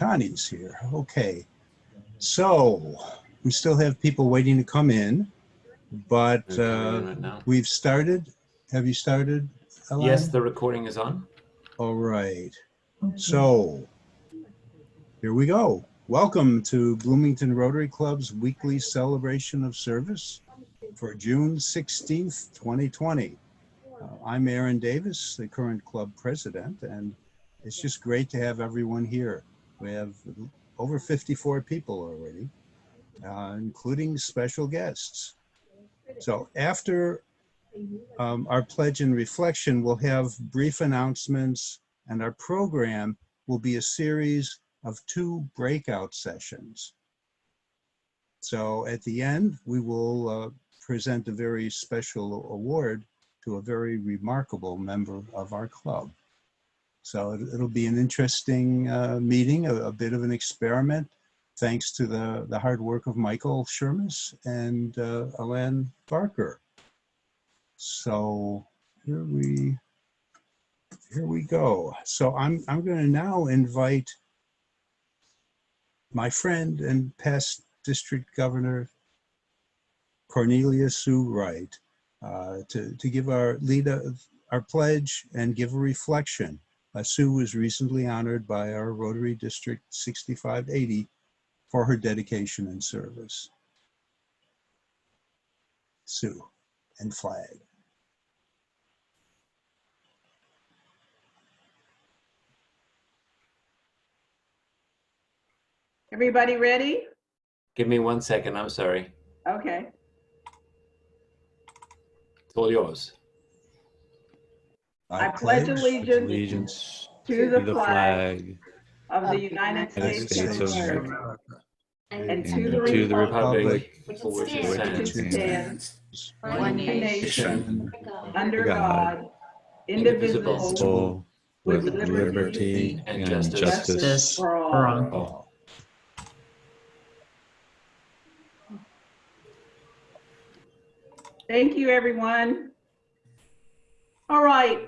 Connie's here. Okay. So we still have people waiting to come in, but we've started. Have you started, Ellen? Yes, the recording is on. All right. So here we go. Welcome to Bloomington Rotary Club's weekly celebration of service for June 16th, 2020. I'm Aaron Davis, the current club president, and it's just great to have everyone here. We have over 54 people already, including special guests. So after our pledge and reflection, we'll have brief announcements, and our program will be a series of 2 breakout sessions. So at the end, we will present a very special award to a very remarkable member of our club. So it'll be an interesting meeting, a bit of an experiment, thanks to the hard work of Michael Shermis and Alan Barker. So here we go. So I'm going to now invite my friend and past District Governor Cornelia Sue Wright to give our our pledge and give a reflection. Sue was recently honored by our Rotary District 6580 for her dedication and service. Sue and flag. Everybody ready? Give me 1 second, I'm sorry. Okay. It's all yours. I pledge allegiance to the flag of the United States of America and to the republic for which it stands, one nation, under God, indivisible, with liberty and justice for all. Thank you, everyone. All right,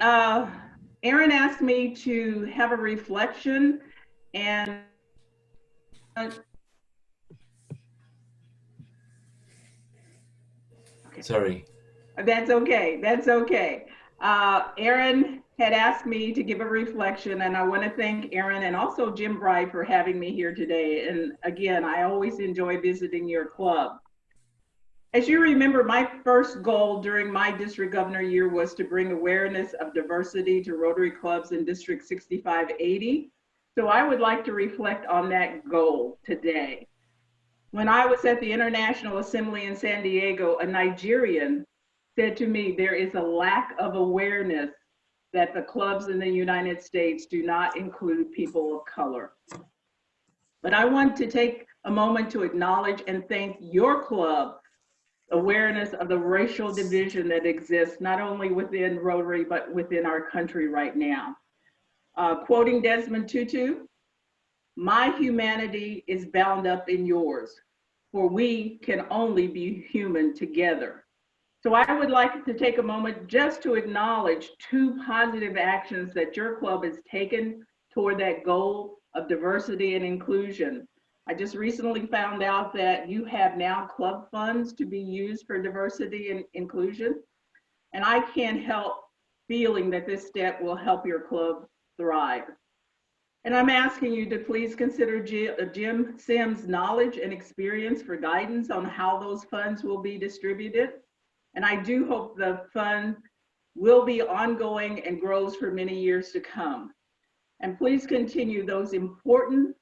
Aaron asked me to have a reflection, and Sorry. That's okay, that's okay. Aaron had asked me to give a reflection, and I want to thank Aaron and also Jim Bright for having me here today. And again, I always enjoy visiting your club. As you remember, my first goal during my district governor year was to bring awareness of diversity to Rotary clubs in District 6580. So I would like to reflect on that goal today. When I was at the International Assembly in San Diego, a Nigerian said to me, there is a lack of awareness that the clubs in the United States do not include people of color. But I want to take a moment to acknowledge and thank your club awareness of the racial division that exists not only within Rotary, but within our country right now. Quoting Desmond Tutu, "My humanity is bound up in yours, for we can only be human together." So I would like to take a moment just to acknowledge 2 positive actions that your club has taken toward that goal of diversity and inclusion. I just recently found out that you have now club funds to be used for diversity and inclusion. And I can't help feeling that this step will help your club thrive. And I'm asking you to please consider Jim Sims' knowledge and experience for guidance on how those funds will be distributed. And I do hope the fund will be ongoing and grows for many years to come. And please continue those important,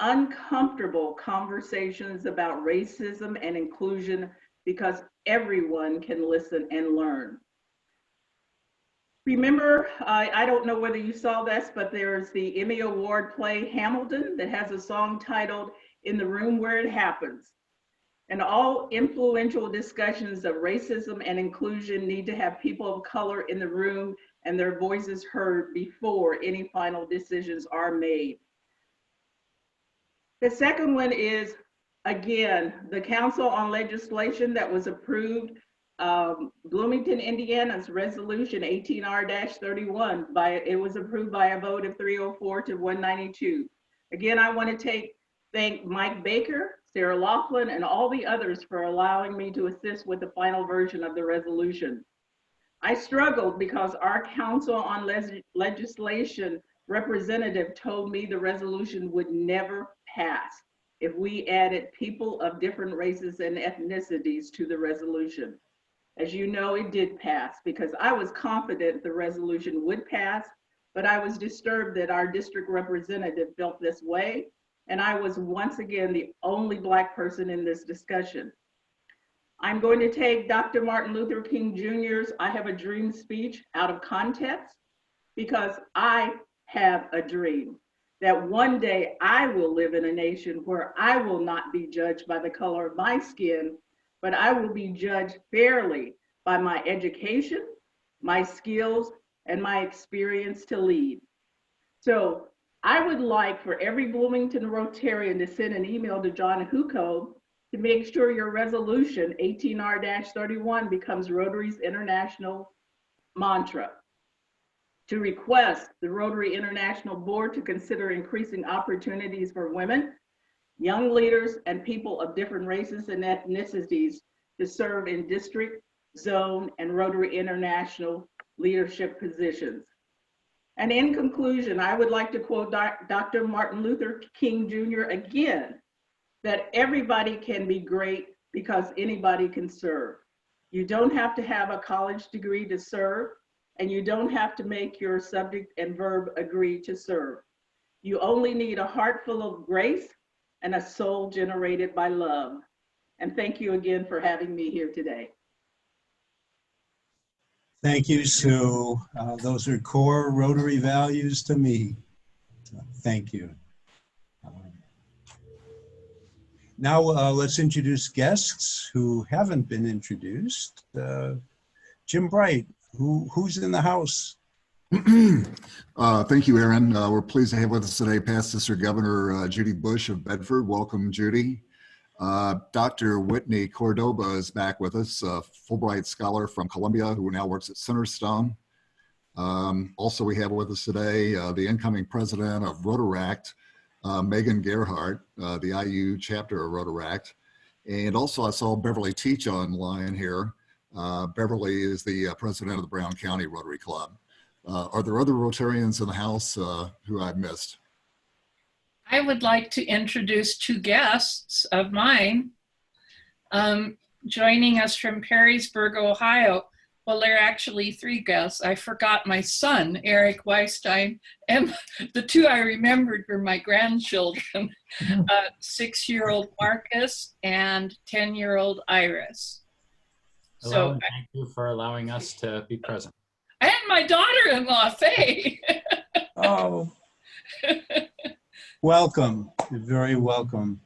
uncomfortable conversations about racism and inclusion, because everyone can listen and learn. Remember, I don't know whether you saw this, but there's the Emmy Award play Hamilton that has a song titled "In the Room Where It Happens." And all influential discussions of racism and inclusion need to have people of color in the room and their voices heard before any final decisions are made. The second one is, again, the Council on Legislation that was approved, Bloomington, Indiana's resolution 18R-31, it was approved by a vote of 304 to 192. Again, I want to thank Mike Baker, Sarah Laughlin, and all the others for allowing me to assist with the final version of the resolution. I struggled because our Council on Legislation representative told me the resolution would never pass if we added people of different races and ethnicities to the resolution. As you know, it did pass because I was confident the resolution would pass, but I was disturbed that our district representative felt this way, and I was once again the only Black person in this discussion. I'm going to take Dr. Martin Luther King Jr.'s I Have a Dream speech out of context because I have a dream that one day I will live in a nation where I will not be judged by the color of my skin, but I will be judged fairly by my education, my skills, and my experience to lead. So I would like for every Bloomington Rotarian to send an email to John Huco to make sure your resolution 18R-31 becomes Rotary's international mantra. To request the Rotary International Board to consider increasing opportunities for women, young leaders, and people of different races and ethnicities to serve in district, zone, and Rotary International leadership positions. And in conclusion, I would like to quote Dr. Martin Luther King Jr. again, that everybody can be great because anybody can serve. You don't have to have a college degree to serve, and you don't have to make your subject and verb agree to serve. You only need a heart full of grace and a soul generated by love. And thank you again for having me here today. Thank you, Sue. Those are core Rotary values to me. So, thank you. Now let's introduce guests who haven't been introduced. Jim Bright, who's in the house? Thank you, Aaron. We're pleased to have with us today Past District Governor Judy Bush of Bedford. Welcome, Judy. Dr. Whitney Cordoba is back with us, a Fulbright scholar from Columbia who now works at Centerstone. Also, we have with us today the incoming president of Rotaract, Megan Gerhardt, the IU chapter of Rotaract. And also I saw Beverly Teach online here. Beverly is the president of the Brown County Rotary Club. Are there other Rotarians in the house who I've missed? I would like to introduce two guests of mine. Joining us from Perrysburg, Ohio. Well, there are actually three guests. I forgot my son, Eric Weistein, and the two I remembered were my grandchildren, 6-year-old Marcus and 10-year-old Iris. Hello, and thank you for allowing us to be present. And my daughter-in-law, Faye. Oh, welcome. You're very welcome.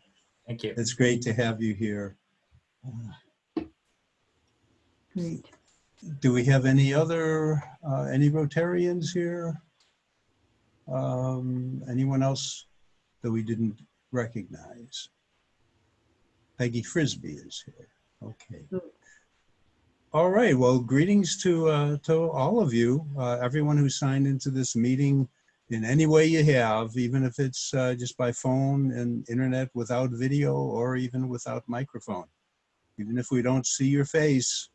Thank you. It's great to have you here. Great. Do we have any other, any Rotarians here? Anyone else that we didn't recognize? Peggy Frisbee is here. Okay. All right. Well, greetings to all of you, everyone who signed into this meeting in any way you have, even if it's just by phone and internet without video or even without microphone. Even if we don't see your face,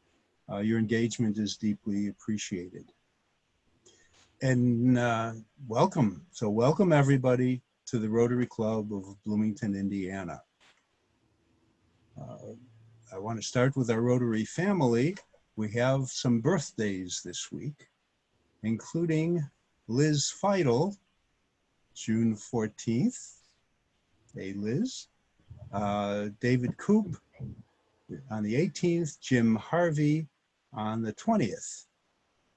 your engagement is deeply appreciated. And welcome. So welcome everybody to the Rotary Club of Bloomington, Indiana. I want to start with our Rotary family. We have some birthdays this week, including Liz Feidel, June 14th. Hey, Liz. David Coop on the 18th, Jim Harvey on the 20th,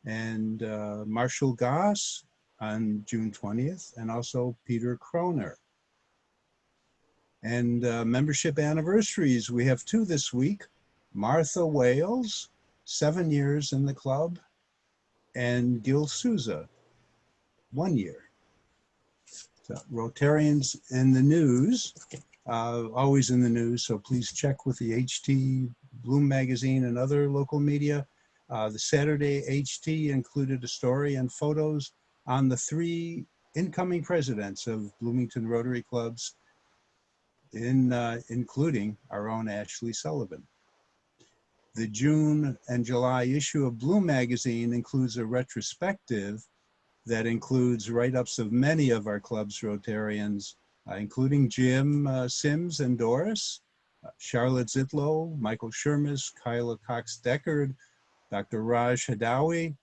and Marshall Goss on June 20th, and also Peter Kroner. And membership anniversaries, we have two this week. Martha Wales, 7 years in the club, and Gil Souza, 1 year. So Rotarians in the news, always in the news, so please check with the HT, Bloom Magazine, and other local media. The Saturday HT included a story and photos on the 3 incoming presidents of Bloomington Rotary Clubs, including our own Ashley Sullivan. The June and July issue of Bloom magazine includes a retrospective that includes write-ups of many of our club's Rotarians, including Jim Sims and Doris, Charlotte Zitlow, Michael Shermis, Kyla Cox-Deckard, Dr. Raj Hadawi,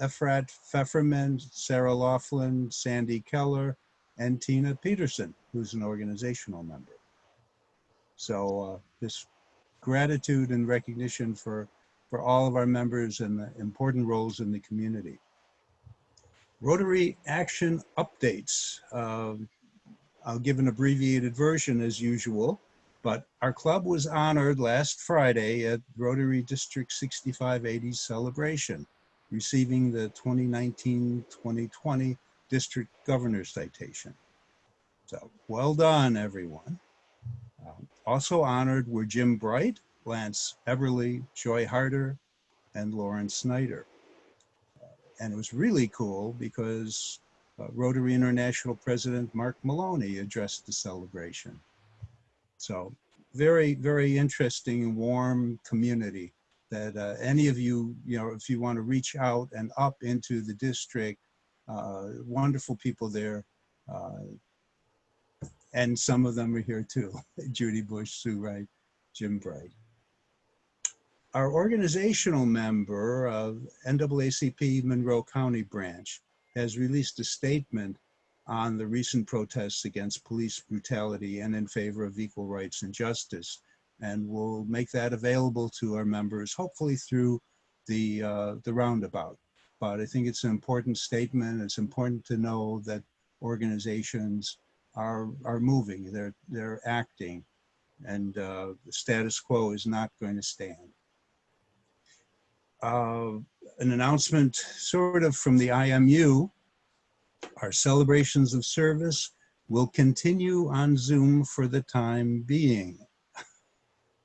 Efrat Pfefferman, Sarah Laughlin, Sandy Keller, and Tina Peterson, who's an organizational member. So this gratitude and recognition for all of our members and the important roles in the community. Rotary action updates. I'll give an abbreviated version as usual, but our club was honored last Friday at Rotary District 6580 celebration, receiving the 2019-2020 District Governor's Citation. So well done, everyone. Also honored were Jim Bright, Lance Everly, Joy Harder, and Lauren Snyder. And it was really cool because Rotary International President Mark Maloney addressed the celebration. So very, very interesting and warm community that any of you, if you want to reach out and up into the district, wonderful people there. And some of them are here too. Judy Bush, Sue Wright, Jim Bright. Our organizational member of NAACP Monroe County branch has released a statement on the recent protests against police brutality and in favor of equal rights and justice. And we'll make that available to our members, hopefully through the roundabout. But I think it's an important statement. It's important to know that organizations are moving, they're acting, and the status quo is not going to stand. An announcement sort of from the IMU, our celebrations of service will continue on Zoom for the time being.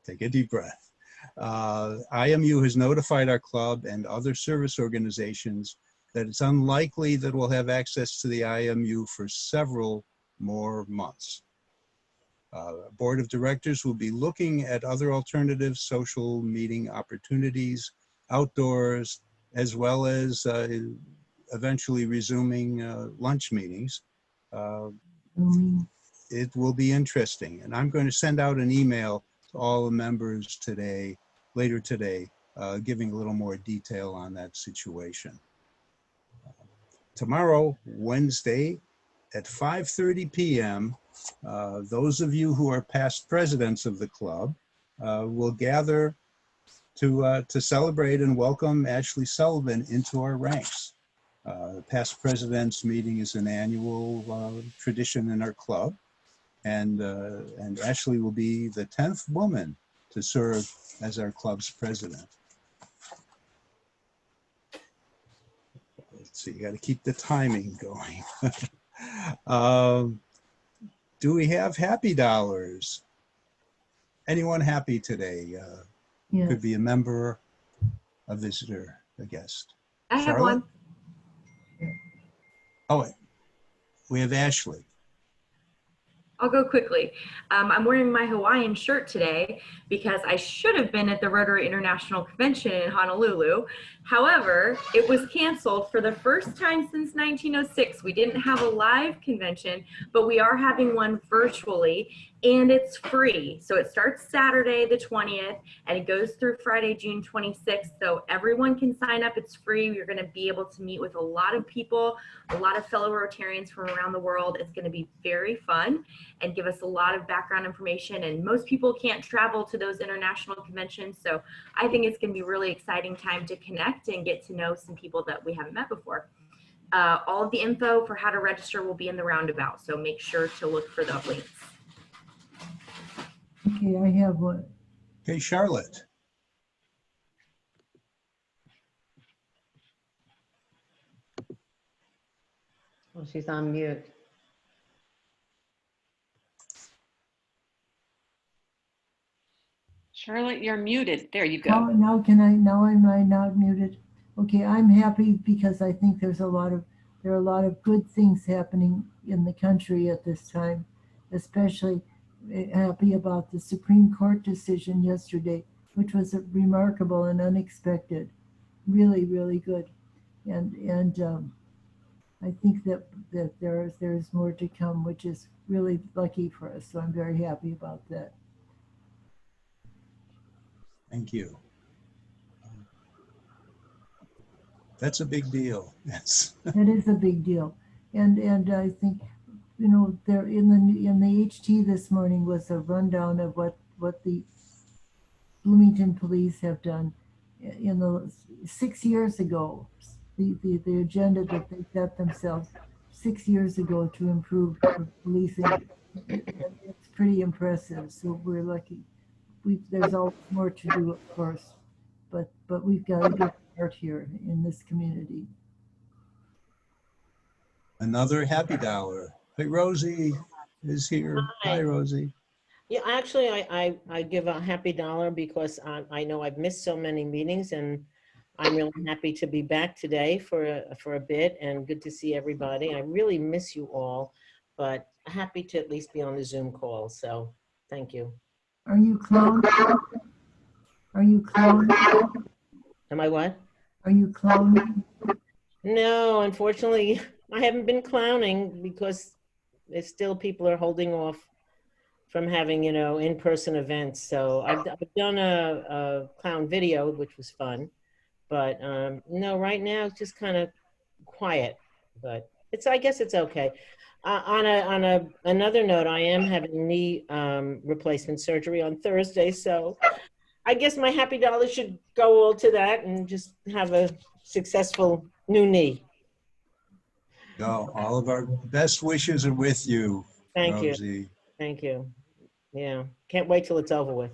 Take a deep breath. IMU has notified our club and other service organizations that it's unlikely that we'll have access to the IMU for several more months. Board of Directors will be looking at other alternative social meeting opportunities outdoors, as well as eventually resuming lunch meetings. It will be interesting, and I'm going to send out an email to all the members today, later today, giving a little more detail on that situation. Tomorrow, Wednesday, at 5:30 p.m., those of you who are past presidents of the club will gather to celebrate and welcome Ashley Sullivan into our ranks. Past Presidents meeting is an annual tradition in our club, and Ashley will be the 10th woman to serve as our club's president. Let's see, you got to keep the timing going. Do we have happy dollars? Anyone happy today? Yes. Could be a member, a visitor, a guest. I have Charlotte? one. Oh, we have Ashley. I'll go quickly. I'm wearing my Hawaiian shirt today because I should have been at the Rotary International Convention in Honolulu. However, it was canceled for the first time since 1906. We didn't have a live convention, but we are having one virtually, and it's free. So it starts Saturday the 20th, and it goes through Friday, June 26th. So everyone can sign up. It's free. You're going to be able to meet with a lot of people, a lot of fellow Rotarians from around the world. It's going to be very fun and give us a lot of background information. And most people can't travel to those international conventions. So I think it's going to be a really exciting time to connect and get to know some people that we haven't met before. All of the info for how to register will be in the roundabout. So make sure to look for the links. Okay, I have one. Okay, Charlotte. Oh, she's on mute. Charlotte, you're muted. There you go. Now am I not muted? Okay, I'm happy because I think there's a lot of there are a lot of good things happening in the country at this time, especially happy about the Supreme Court decision yesterday, which was remarkable and unexpected. Really, really good. And I think that there's more to come, which is really lucky for us. So I'm very happy about that. Thank you. That's a big deal. Yes. That is a big deal. And I think, you know, there in the HT this morning was a rundown of what the Bloomington police have done in the 6 years ago. The agenda that they set themselves 6 years ago to improve policing. It's pretty impressive. So we're lucky. There's always more to do, of course, but we've got a good start here in this community. Another happy dollar. Hey, Rosie is here. Hi, Rosie. Yeah, actually, I give a happy dollar because I know I've missed so many meetings, and I'm really happy to be back today for a bit, and good to see everybody. I really miss you all, but happy to at least be on the Zoom call. So thank you. Are you clowned? Are you clowned? Am I what? Are you clowning? No, unfortunately, I haven't been clowning because there's still people are holding off from having, you know, in-person events. So I've done a clown video, which was fun, but no, right now it's just kind of quiet, but I guess it's okay. On another note, I am having knee replacement surgery on Thursday, so I guess my happy dollar should go all to that and just have a successful new knee. No, all of our best wishes are with you, Thank Rosie. you. Thank you. Yeah, can't wait till it's over with.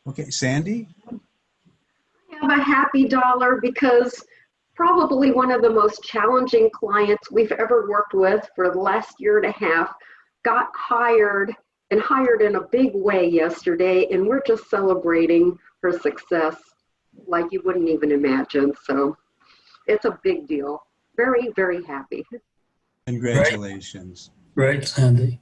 Okay, Sandy? I have a happy dollar because probably one of the most challenging clients we've ever worked with for the last year and a half got hired in a big way yesterday, and we're just celebrating her success like you wouldn't even imagine. So it's a big deal. Very, very happy. Congratulations. Great, Sandy.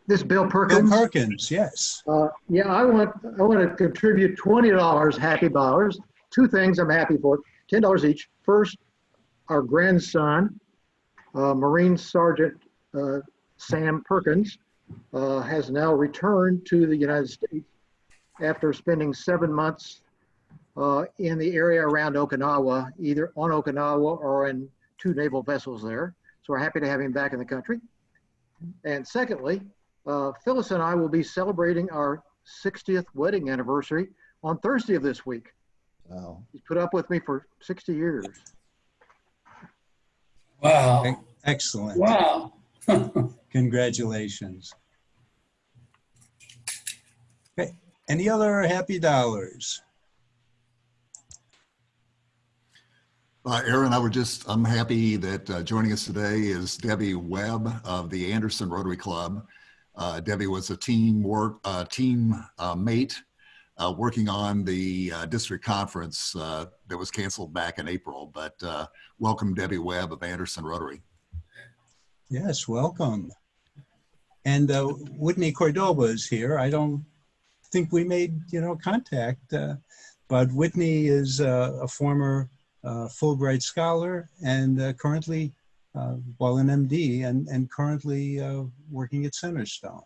This is Bill Perkins. Bill Perkins, yes. Yeah, I want to contribute $20 happy dollars. Two things I'm happy for, $10 each. First, our grandson, Marine Sergeant Sam Perkins, has now returned to the United States after spending 7 months in the area around Okinawa, either on Okinawa or in 2 naval vessels there. So we're happy to have him back in the country. And secondly, Phyllis and I will be celebrating our 60th wedding anniversary on Thursday of this week. Wow. He's put up with me for 60 years. Wow. Excellent. Wow. Congratulations. Okay, any other happy dollars? Aaron, I'm happy that joining us today is Debbie Webb of the Anderson Rotary Club. Debbie was a team mate working on the district conference that was canceled back in April, but welcome Debbie Webb of Anderson Rotary. Yes, welcome. And Whitney Cordova is here. I don't think we made, contact, but Whitney is a former Fulbright scholar and currently, an MD and currently working at Centerstone.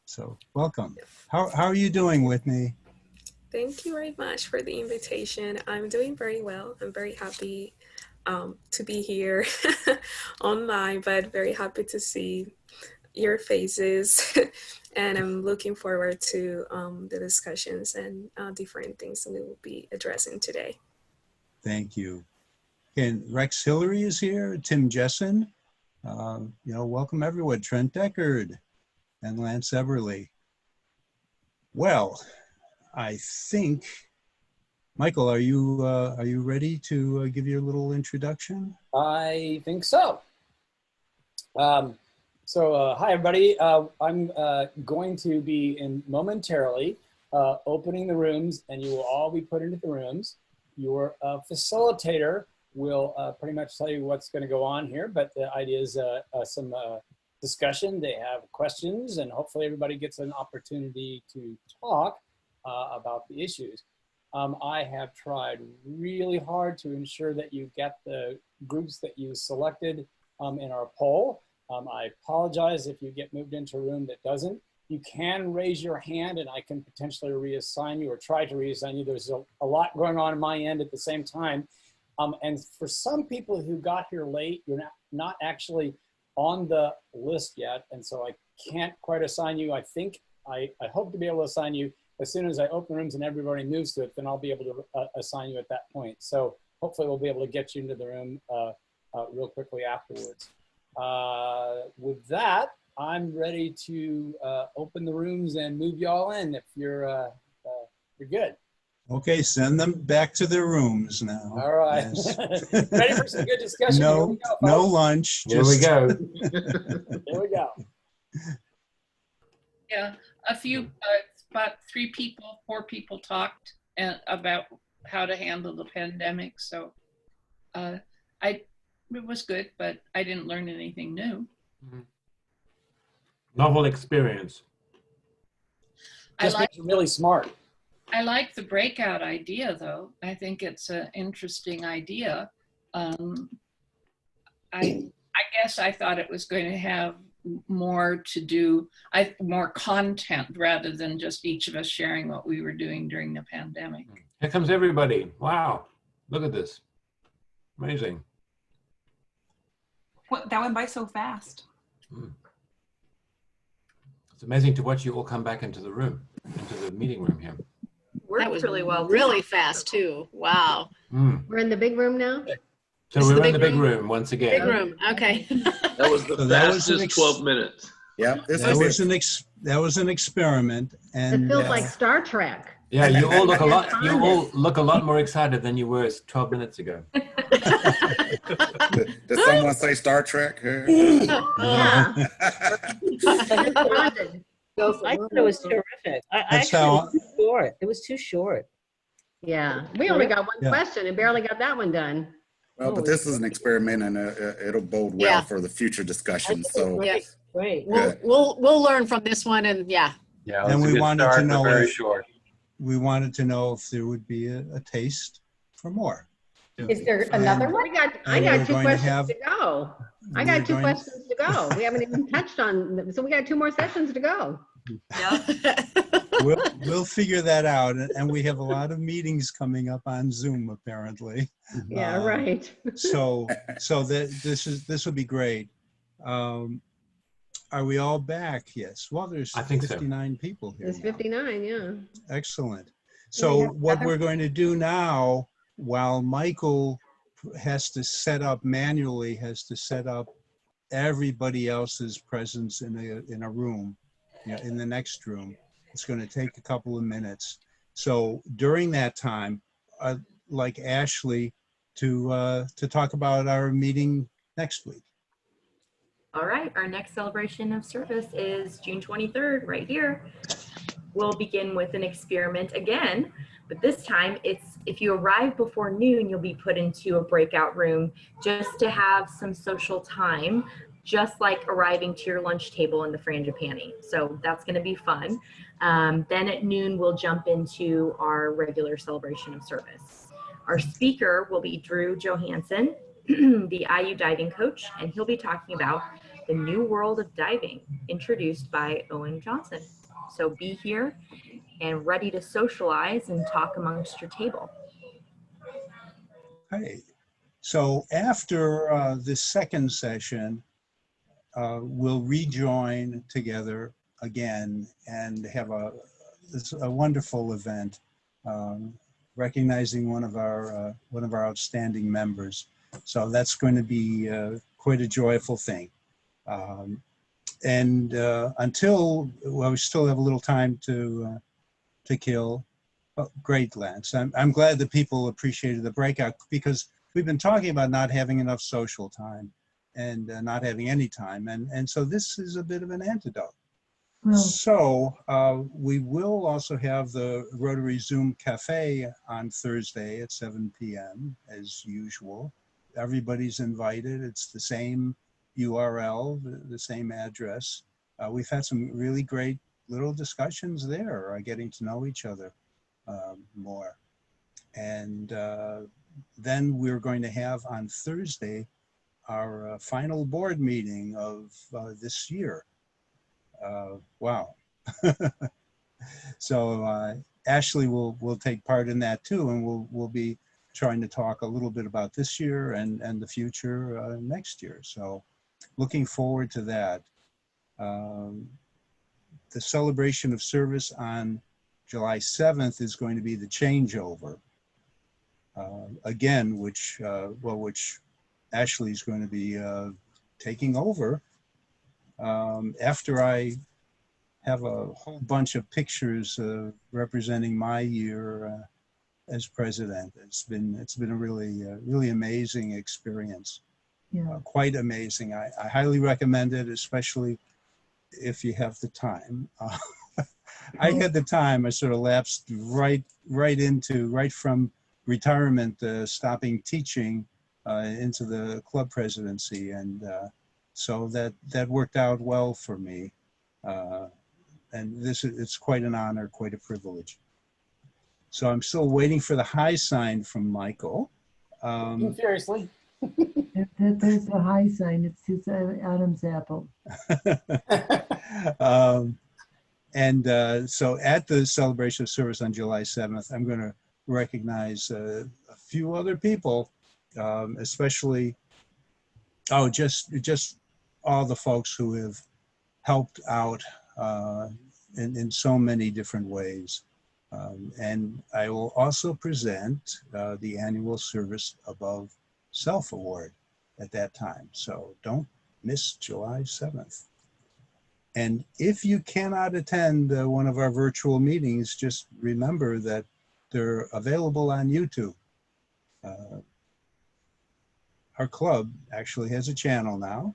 So welcome. How are you doing, Whitney? Thank you very much for the invitation. I'm doing very well. I'm very happy to be here online, but very happy to see your faces. And I'm looking forward to the discussions and different things that we will be addressing today. Thank you. And Rex Hillary is here, Tim Jessen, welcome everyone, Trent Deckard and Lance Everly. Well, I think, Michael, are you ready to give your little introduction? I think so. Hi everybody. I'm going to be momentarily opening the rooms, and you will all be put into the rooms. your facilitator will pretty much tell you what's going to go on here, but the idea is some discussion. They have questions, and hopefully everybody gets an opportunity to talk about the issues. I have tried really hard to ensure that you get the groups that you selected in our poll. I apologize if you get moved into a room that doesn't. You can raise your hand and I can potentially reassign you or try to reassign you. There's a lot going on my end at the same time. And for some people who got here late, you're not actually on the list yet. And so I can't quite assign you. I think, I hope to be able to assign you as soon as I open rooms and everybody moves to it, then I'll be able to assign you at that point. So hopefully we'll be able to get you into the room real quickly afterwards. With that, I'm ready to open the rooms and move y'all in if you're good. Okay, send them back to their rooms now. All right. Yes. Ready for some good discussion? No, Here we go, no folks. lunch. Here we go. Here we go. Yeah, a few, about 4 people talked about how to handle the pandemic. So it was good, but I didn't learn anything new. Novel experience. Just makes you really smart. I like the breakout idea, though. I think it's an interesting idea. I guess I thought it was going to have more to do, more content rather than just each of us sharing what we were doing during the pandemic. Here comes everybody. Wow. Look at this. Amazing. What, that went by so fast. It's amazing to watch you all come back into the room, into the meeting room here. That was really well. Really fast too. Wow. We're in the big room now? So we're in the big room once again. Big room. Okay. That was the fastest 12 minutes. Yeah, that was an experiment, and It feels like Star Trek. Yeah, you all look a lot more excited than you were 12 minutes ago. Did someone say Star Trek? I thought it was terrific. It was too short. Yeah, we only got one question and barely got that one done. Well, but this is an experiment, and it'll bode well for the future discussion. So yes, great. We'll learn from this one, and and we wanted to know we wanted to know if there would be a taste for more. Is there another one? I got 2 questions to go. I got 2 questions to go. We haven't even touched on them, so we got 2 more sessions to go. We'll figure that out, and we have a lot of meetings coming up on Zoom apparently. Yeah, right. So this will be great. Are we all back? Yes. Well, there's 59 people here. There's 59, yeah. Excellent. So what we're going to do now, while Michael has to set up everybody else's presence in a room, in the next room. It's going to take a couple of minutes. So during that time, I'd like Ashley to talk about our meeting next week. All right, our next celebration of service is June 23rd, right here. We'll begin with an experiment again, but this time it's if you arrive before noon, you'll be put into a breakout room just to have some social time, just like arriving to your lunch table in the Frangipani. So that's gonna be fun. Then at noon, we'll jump into our regular celebration of service. Our speaker will be Drew Johansson, the IU diving coach, and he'll be talking about the new world of diving, introduced by Owen Johnson. So be here and ready to socialize and talk amongst your table. Okay. So after this second session, we'll rejoin together again and have a wonderful event, recognizing one of our outstanding members. So that's going to be quite a joyful thing. Until we still have a little time to kill. Oh, great, Lance. I'm glad that people appreciated the breakout, because we've been talking about not having enough social time and not having any time, and so this is a bit of an antidote. So we will also have the Rotary Zoom Cafe on Thursday at 7 p.m. as usual. Everybody's invited. It's the same URL, the same address. We've had some really great little discussions there, getting to know each other more. And then we're going to have on Thursday our final board meeting of this year. Wow. So Ashley will take part in that too, and we'll be trying to talk a little bit about this year and the future next year. So looking forward to that. The celebration of service on July 7th is going to be the changeover. Again, which Ashley's going to be taking over after I have a whole bunch of pictures representing my year as president. It's been a really amazing experience. Yeah. Quite amazing. I highly recommend it, especially if you have the time. I had the time. I sort of lapsed right from retirement, stopping teaching into the club presidency, and so that worked out well for me. And it's quite an honor, quite a privilege. So I'm still waiting for the high sign from Michael. Seriously. There's the high sign. It's his Adam's apple. So at the celebration of service on July 7th, I'm going to recognize a few other people, especially, just all the folks who have helped out in so many different ways. And I will also present the annual Service Above Self Award at that time. So don't miss July 7th. And if you cannot attend one of our virtual meetings, just remember that they're available on YouTube. Our club actually has a channel now.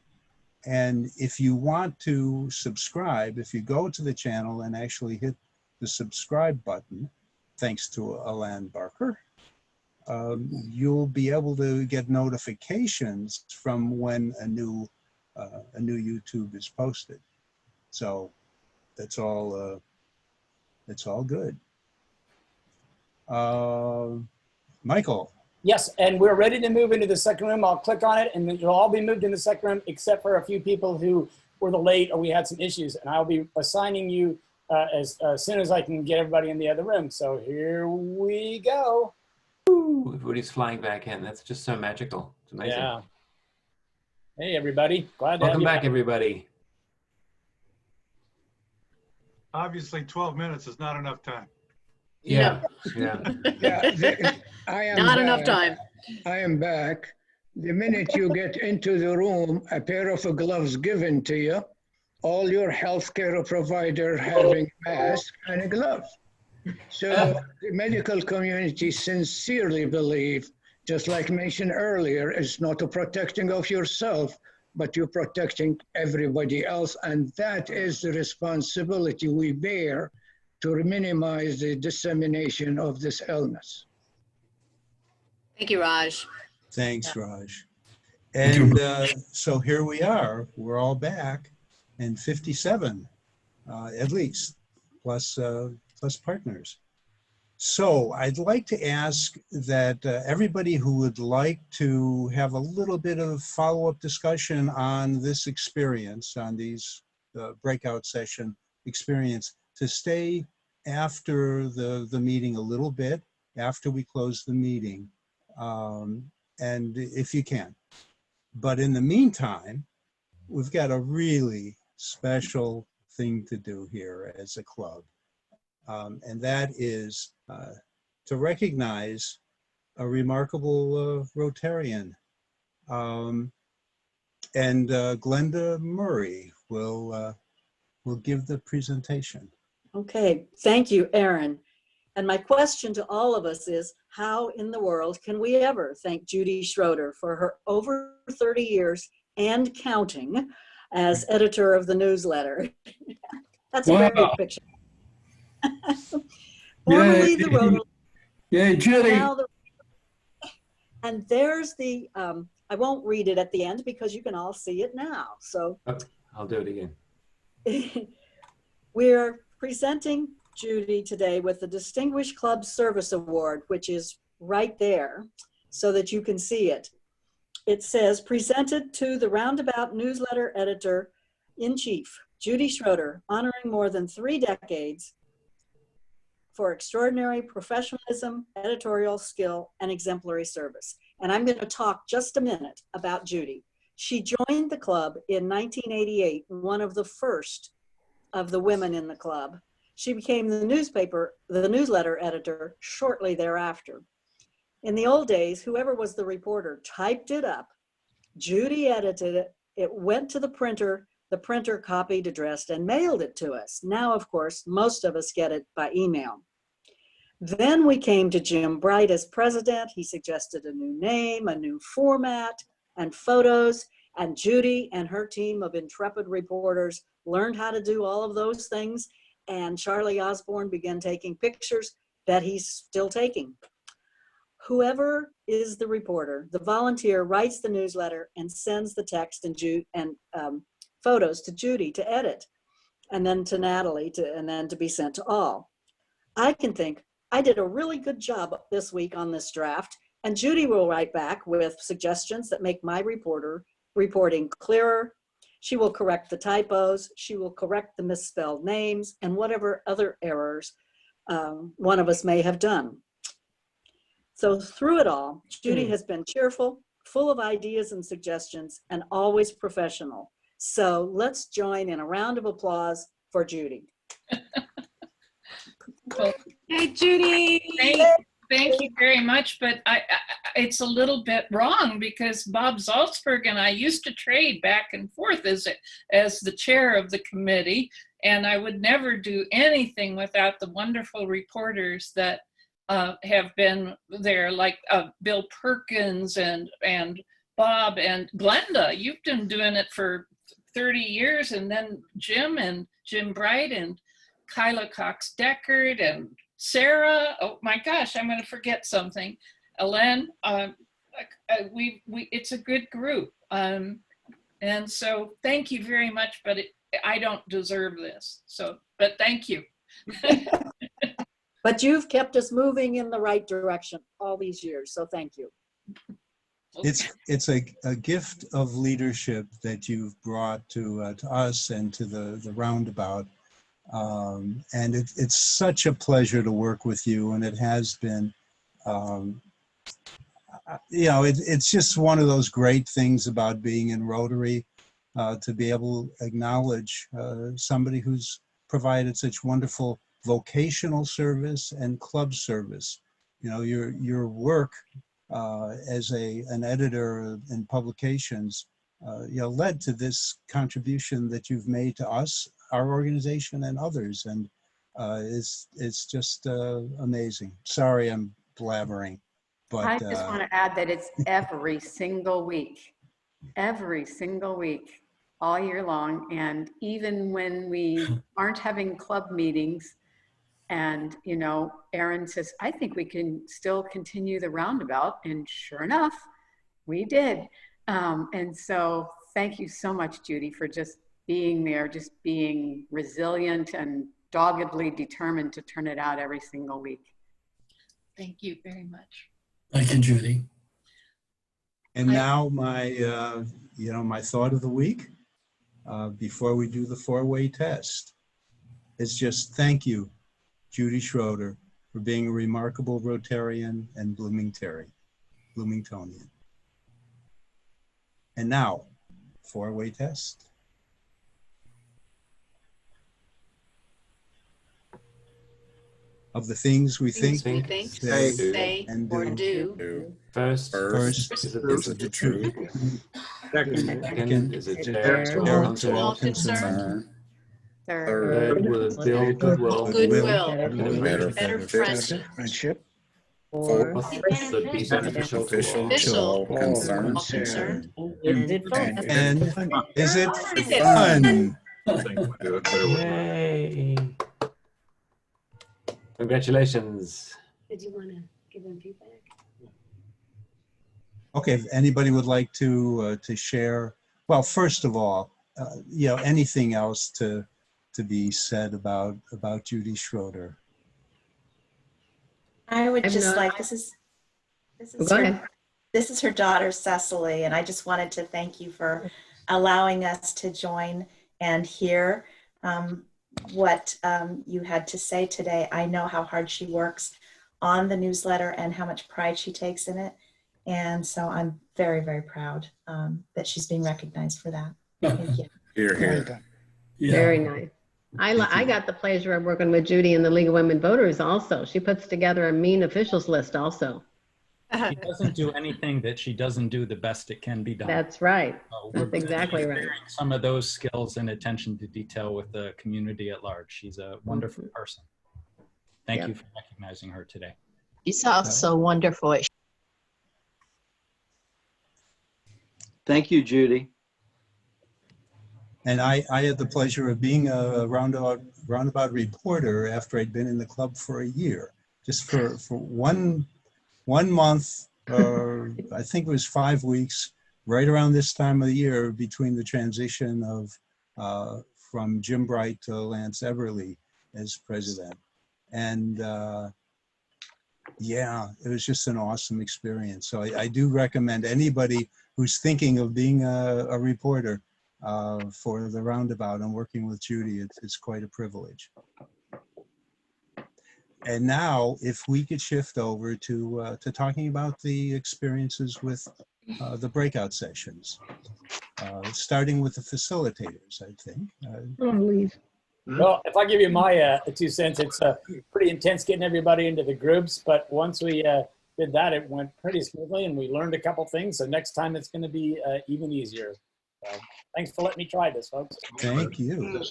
And if you want to subscribe, if you go to the channel and actually hit the subscribe button, thanks to Alan Barker, you'll be able to get notifications from when a new YouTube is posted. So that's all good. Michael. Yes, and we're ready to move into the second room. I'll click on it, and then you'll all be moved in the second room, except for a few people who were late or we had some issues. And I'll be assigning you as soon as I can get everybody in the other room. So here we go. Everybody's flying back in. That's just so magical. It's amazing. Yeah. Hey, everybody. Glad to have Welcome you back, everybody. Obviously, 12 minutes is not enough time. Yeah. I am Not back. enough time. I am back. The minute you get into the room, a pair of gloves given to you, all your healthcare provider having a mask and a glove. So the medical community sincerely believe, just like mentioned earlier, it's not a protecting of yourself, but you're protecting everybody else. And that is the responsibility we bear to minimize the dissemination of this illness. Thank you, Raj. Thanks, Raj. And so here we are. We're all back, and 57 at least, plus partners. So I'd like to ask that everybody who would like to have a little bit of follow-up discussion on this experience, on these breakout session experience, to stay after the meeting a little bit, after we close the meeting, and if you can. But in the meantime, we've got a really special thing to do here as a club. And that is to recognize a remarkable Rotarian. And Glenda Murray will give the presentation. Okay, thank you, Aaron. And my question to all of us is, how in the world can we ever thank Judy Schroeder for her over 30 years and counting as editor of the newsletter? That's a very Wow. good picture. Formerly Yay. the Rotary. Yay, Judy. Now and there's the, I won't read it at the end because you can all see it now. So I'll do it again. we're presenting Judy today with the Distinguished Club Service Award, which is right there so that you can see it. It says, presented to the Roundabout newsletter editor-in-chief, Judy Schroeder, honoring more than 3 decades for extraordinary professionalism, editorial skill, and exemplary service. And I'm going to talk just a minute about Judy. She joined the club in 1988, one of the first of the women in the club. She became the newsletter editor shortly thereafter. In the old days, whoever was the reporter typed it up, Judy edited it, it went to the printer copied, addressed, and mailed it to us. Now, of course, most of us get it by email. Then we came to Jim Bright as president. He suggested a new name, a new format, and photos, and Judy and her team of intrepid reporters learned how to do all of those things, and Charlie Osborne began taking pictures that he's still taking. Whoever is the reporter, the volunteer writes the newsletter and sends the text and photos to Judy to edit, and then to Natalie, and then to be sent to all. I can think, I did a really good job this week on this draft, and Judy will write back with suggestions that make my reporting clearer. She will correct the typos, she will correct the misspelled names, and whatever other errors one of us may have done. So through it all, Judy has been cheerful, full of ideas and suggestions, and always professional. So let's join in a round of applause for Judy. Well, hey, Judy. Thank you very much, but it's a little bit wrong because Bob Salzberg and I used to trade back and forth as the chair of the committee, and I would never do anything without the wonderful reporters that have been there, like Bill Perkins and Bob and Glenda. You've been doing it for 30 years, and then Jim Bright and Kyla Cox-Deckard and Sarah. Oh my gosh, I'm going to forget something. Ellen, it's a good group. And so thank you very much, but I don't deserve this. So, but thank you. But you've kept us moving in the right direction all these years, so thank you. It's a gift of leadership that you've brought to us and to the Roundabout. And it's such a pleasure to work with you, and it has been. It's just one of those great things about being in Rotary, to be able to acknowledge somebody who's provided such wonderful vocational service and club service. You know, your work as an editor in publications, led to this contribution that you've made to us, our organization, and others, and it's just amazing. Sorry, I'm blabbering, but I just want to add that it's every single week, all year long, and even when we aren't having club meetings, and Aaron says, I think we can still continue the Roundabout, and sure enough, we did. And so thank you so much, Judy, for just being there, just being resilient and doggedly determined to turn it out every single week. Thank you very much. Thank you, Judy. And now my, my thought of the week, before we do the 4-way test, is just thank you, Judy Schroeder, for being a remarkable Rotarian and Bloomingtonian. And now, 4-way test. Of the things we think, say, or do. First is it the truth? Second, is it fair to all concerned? Third, will it build goodwill, better friendship. Fourth, will it be beneficial to all concerned. And is it fun? Yay. Congratulations. Did you want to give them feedback? Okay, if anybody would like to share, well, first of all, you know, anything else to be said about Judy Schroeder? I would just not- like, this is Go ahead. this is her daughter, Cecily, and I just wanted to thank you for allowing us to join and hear what you had to say today. I know how hard she works on the newsletter and how much pride she takes in it. And so I'm very, very proud that she's being recognized for that. Thank you. Here, here. Very nice. I got the pleasure of working with Judy in the League of Women Voters also. She puts together a mean officials list also. She doesn't do anything that she doesn't do the best it can be done. That's right. So That's we're exactly right. sharing some of those skills and attention to detail with the community at large. She's a wonderful person. Thank you for recognizing her today. She's also wonderful. Thank you, Judy. And I had the pleasure of being a roundabout reporter after I'd been in the club for a year, just for one month, or I think it was 5 weeks, right around this time of the year between the transition of from Jim Bright to Lance Everly as president. And yeah, it was just an awesome experience. So I do recommend anybody who's thinking of being a reporter for the roundabout and working with Judy. It's quite a privilege. And now, if we could shift over to talking about the experiences with the breakout sessions, starting with the facilitators, I think. Well, if I give you my 2 cents, it's pretty intense getting everybody into the groups. But once we did that, it went pretty smoothly, and we learned a couple things. So next time it's going to be even easier. So thanks for letting me try this, folks. Thank you.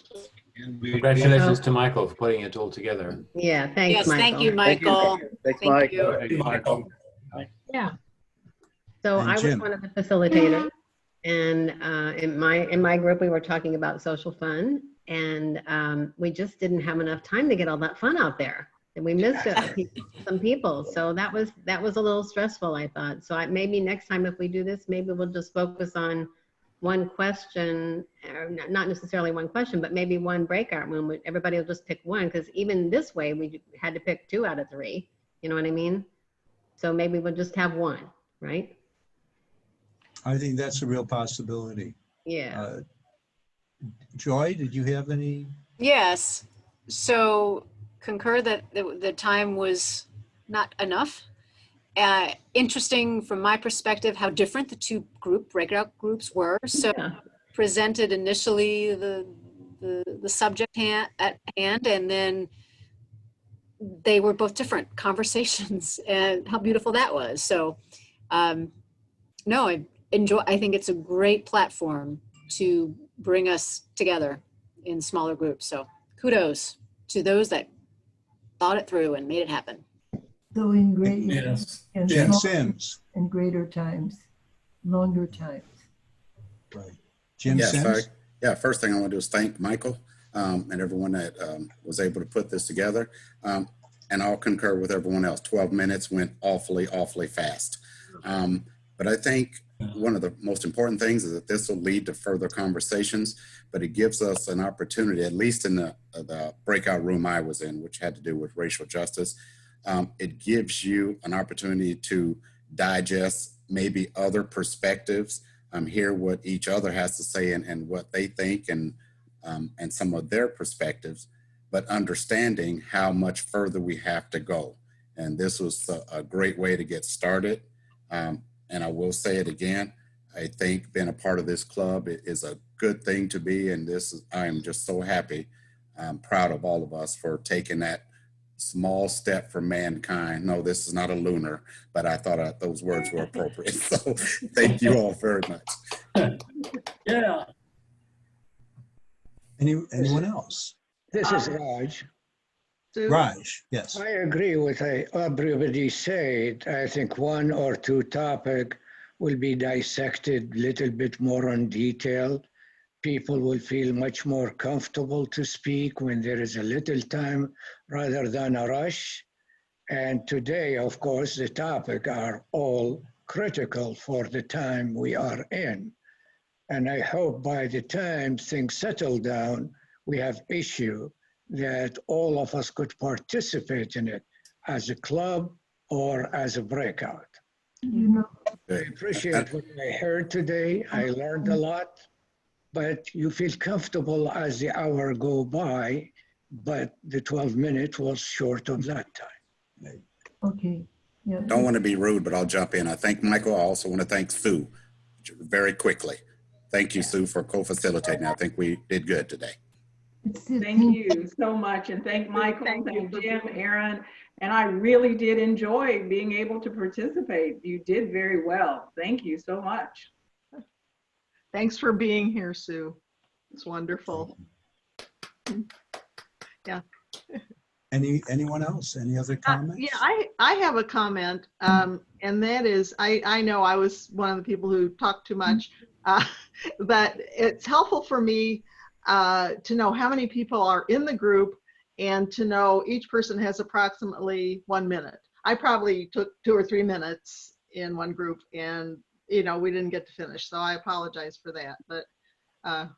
Congratulations to Michael for putting it all together. Yeah, thanks, Yes, Michael. thank you, Michael. Thanks, Thank Michael. you. Yeah. So And I was Jim. one of the facilitators, and in my group we were talking about social fun, and we just didn't have enough time to get all that fun out there, and we missed some people. So that was a little stressful, I thought. So maybe next time if we do this, maybe we'll just focus on one question, or not necessarily one question, but maybe one breakout room. Everybody will just pick one, because even this way we had to pick 2 out of 3. You know what I mean? So maybe we'll just have one, right? I think that's a real possibility. Yeah. Joy, did you have any? Yes. So concur that the time was not enough. Interesting from my perspective how different the two breakout groups were. So presented initially the subject at hand, and then they were both different conversations, and how beautiful that was. So no, I think it's a great platform to bring us together in smaller groups. So kudos to those that thought it through and made it happen. So in great, Yes. in Jim small- Sims. in greater times, longer times. Right. Jim Yes, Sims? first thing I want to do is thank Michael and everyone that was able to put this together. And I'll concur with everyone else. 12 minutes went awfully, awfully fast. But I think one of the most important things is that this will lead to further conversations, but it gives us an opportunity, at least in the breakout room I was in, which had to do with racial justice. It gives you an opportunity to digest maybe other perspectives, hear what each other has to say and what they think and some of their perspectives, but understanding how much further we have to go. And this was a great way to get started. And I will say it again, I think being a part of this club is a good thing to be. And I am just so happy. I'm proud of all of us for taking that small step for mankind. No, this is not a lunar, but I thought those words were appropriate. So thank you all very much. Yeah. Anyone else? This is Raj. Raj, yes. I agree with what everybody said. I think one or two topics will be dissected a little bit more in detail People will feel much more comfortable to speak when there is a little time rather than a rush. And today, of course, the topic are all critical for the time we are in. And I hope by the time things settle down, we have issue that all of us could participate in it as a club or as a breakout. You know, I appreciate what I heard today. I learned a lot, but you feel comfortable as the hour go by, but the 12 minutes was short of that time. okay. Yeah. Don't want to be rude, but I'll jump in. I thank Michael. I also want to thank Sue very quickly. Thank you, Sue, for co-facilitating. I think we did good today. Thank you so much. And thank Michael, thank Jim, Aaron. And I really did enjoy being able to participate. You did very well. Thank you so much. Thanks for being here, Sue. It's wonderful. Yeah. Anyone else? Any other comments? Yeah, I have a comment, and that is, I know I was one of the people who talked too much, but it's helpful for me to know how many people are in the group and to know each person has approximately 1 minute. I probably took 2 or 3 minutes in one group, and we didn't get to finish, so I apologize for that. But I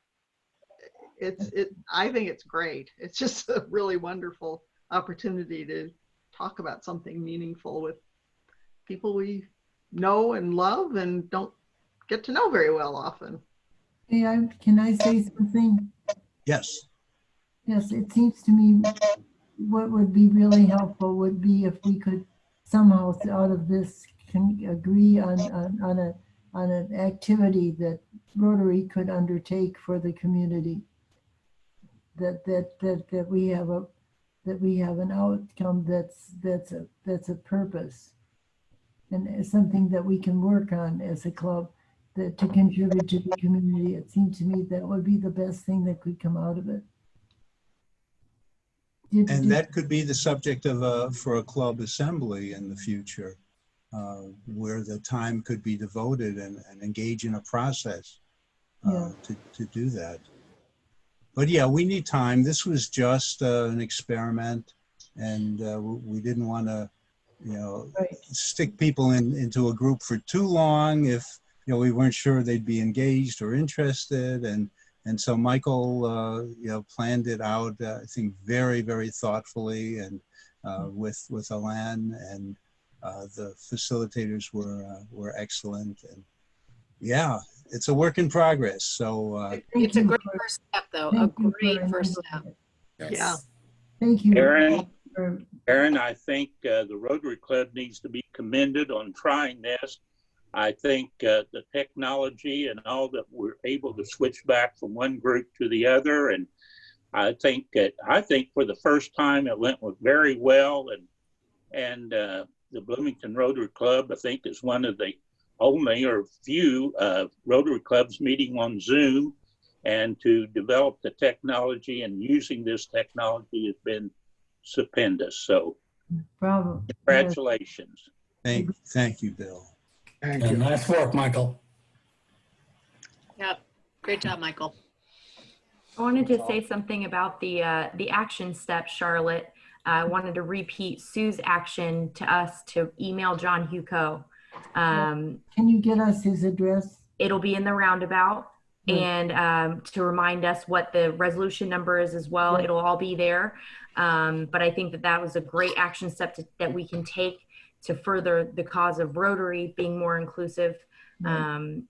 think it's great. It's just a really wonderful opportunity to talk about something meaningful with people we know and love and don't get to know very well often. Hey, can I say something? Yes. Yes, it seems to me what would be really helpful would be if we could somehow out of this can agree on an activity that Rotary could undertake for the community. That we have an outcome that's a purpose, and it's something that we can work on as a club to contribute to the community. It seems to me that would be the best thing that could come out of it. And that could be the subject of for a club assembly in the future, where the time could be devoted and engage in a process to do that. But yeah, we need time. This was just an experiment, and we didn't want to, stick people into a group for too long if we weren't sure they'd be engaged or interested. And so Michael, planned it out, I think, very, very thoughtfully, and with Alan, and the facilitators were excellent. And yeah, it's a work in progress. So it's a great first step, though. A great first step. Yes. Yeah. Thank you, Aaron. I think the Rotary Club needs to be commended on trying this. I think the technology and all that we're able to switch back from one group to the other, and I think for the first time it went very well, and the Bloomington Rotary Club, I think, is one of the only or few Rotary clubs meeting on Zoom, and to develop the technology and using this technology has been stupendous. So, bravo! Congratulations! Thank you, Bill. And nice work, Michael. Yep, great job, Michael. I wanted to say something about the action steps, Charlotte. I wanted to repeat Sue's action to us to email John Huco. Can you get us his address? It'll be in the roundabout, and to remind us what the resolution number is as well. It'll all be there. But I think that was a great action step that we can take to further the cause of Rotary being more inclusive, and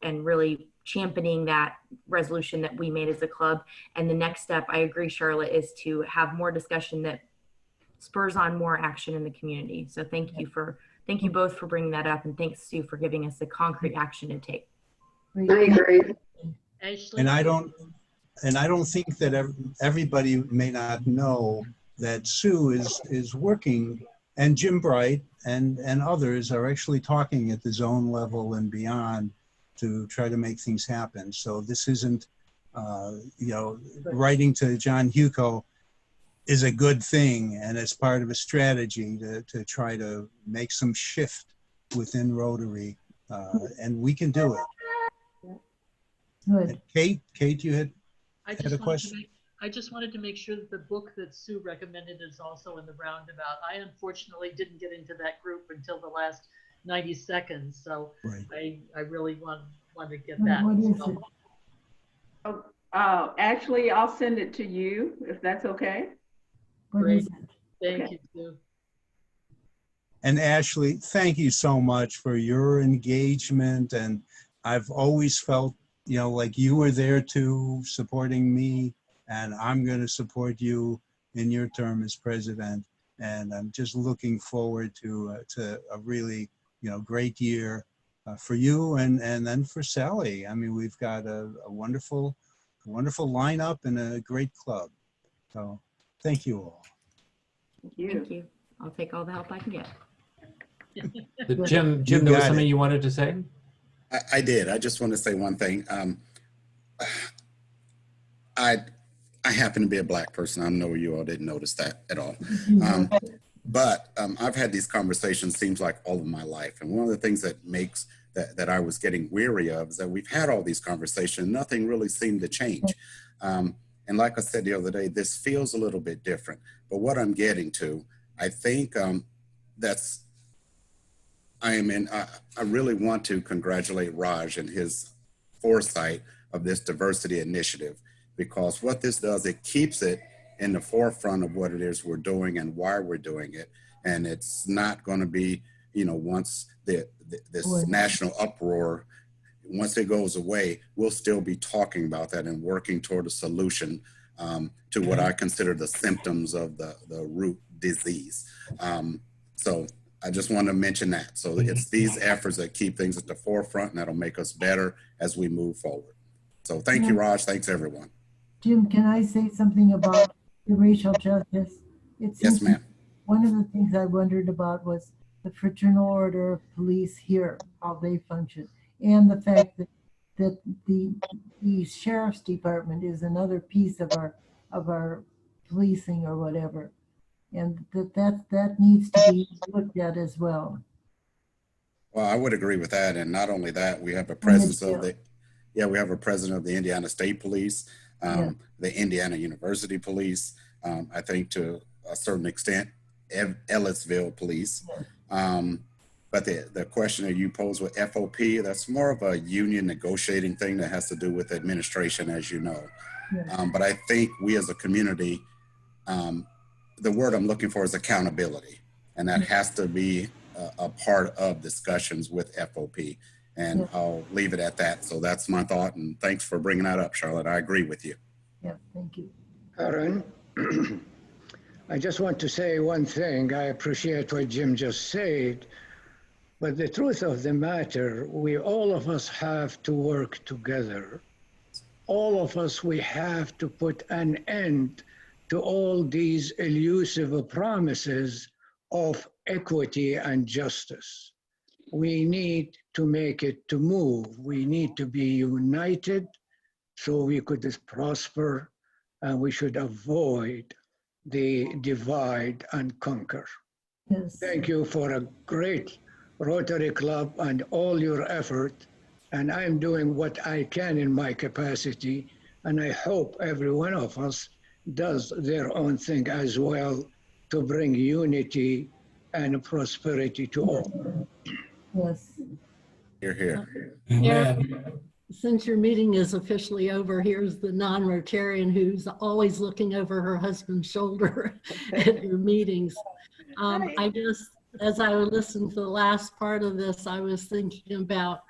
really championing that resolution that we made as a club. And the next step, I agree, Charlotte, is to have more discussion that spurs on more action in the community. So thank you both for bringing that up, and thanks, Sue, for giving us the concrete action to take. I agree. And I don't think that everybody may not know that Sue is working, and Jim Bright and others are actually talking at the zone level and beyond to try to make things happen. So this isn't, writing to John Huco is a good thing, and it's part of a strategy to try to make some shift within Rotary, and we can do it. Good. Kate, you had I a question? just wanted to make sure that the book that Sue recommended is also in the roundabout. I unfortunately didn't get into that group until the last 90 seconds, so right. I really want to get that. What is so. it? Actually, I'll send it to you if that's okay. What Great. is it? Thank you, Sue. And Ashley, thank you so much for your engagement. And I've always felt, you know, like you were there too, supporting me, and I'm going to support you in your term as president. And I'm just looking forward to a really, you know, great year for you and then for Sally. I mean, we've got a wonderful lineup and a great club. So thank you all. Thank you. I'll take all the help I can get. Jim, there was something you wanted to say? I did. I just want to say one thing. I happen to be a Black person. I know you all didn't notice that at all. But I've had these conversations, seems like all of my life. And one of the things that makes that I was getting weary of is that we've had all these conversations, nothing really seemed to change. And like I said the other day, this feels a little bit different. But what I'm getting to, I think I really want to congratulate Raj and his foresight of this diversity initiative, because what this does, it keeps it in the forefront of what it is we're doing and why we're doing it. And it's not going to be, you know, once this national uproar, once it goes away, we'll still be talking about that and working toward a solution to what I consider the symptoms of the root disease. So I just want to mention that. So it's these efforts that keep things at the forefront, and that'll make us better as we move forward. So thank you, Raj. Thanks, everyone. Jim, can I say something about the racial justice? Yes, ma'am. One of the things I wondered about was the fraternal order of police here, how they function, and the fact that the sheriff's department is another piece of our policing or whatever, and that needs to be looked at as well. Well, I would agree with that, and not only that, we have a presence of we have a president of the Indiana State Police, the Indiana University Police, I think to a certain extent, Ellisville Police. But the question that you pose with FOP, that's more of a union negotiating thing that has to do with administration, as you know. But I think we as a community, the word I'm looking for is accountability. And that has to be a part of discussions with FOP. And I'll leave it at that. So that's my thought. And thanks for bringing that up, Charlotte. I agree with you. Yeah, thank you. Aaron, I just want to say one thing. I appreciate what Jim just said. But the truth of the matter, all of us have to work together. All of us, we have to put an end to all these elusive promises of equity and justice. We need to make it to move. We need to be united so we could prosper, and we should avoid the divide and conquer. Yes. Thank you for a great Rotary Club and all your effort. And I'm doing what I can in my capacity. And I hope every one of us does their own thing as well to bring unity and prosperity to all. Yes. You're here. Yeah. Since your meeting is officially over, here's the non-Rotarian who's always looking over her husband's shoulder at your meetings. I guess as I listened to the last part of this, I was thinking about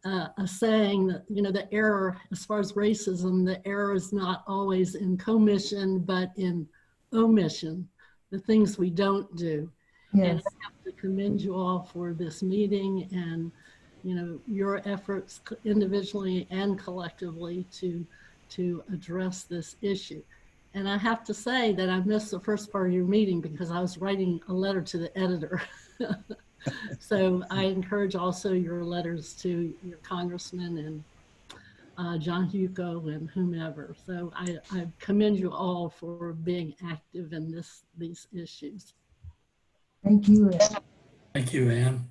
a saying that, you know, the error, as far as racism, the error is not always in commission, but in omission, the things we don't do. Yes. And I have to commend you all for this meeting and, you know, your efforts individually and collectively to address this issue. And I have to say that I missed the first part of your meeting because I was writing a letter to the editor. So I encourage also your letters to your congressman and John Hugo and whomever. So I commend you all for being active in these issues. Thank you. Thank you, Ann.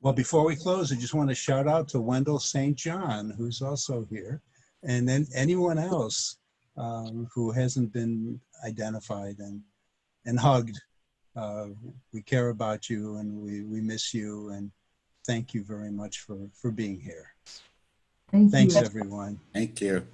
Well, before we close, I just want to shout out to Wendell St. John, who's also here, and then anyone else who hasn't been identified and hugged. We care about you, and we miss you, and thank you very much for being here. Thanks, everyone. Thank you.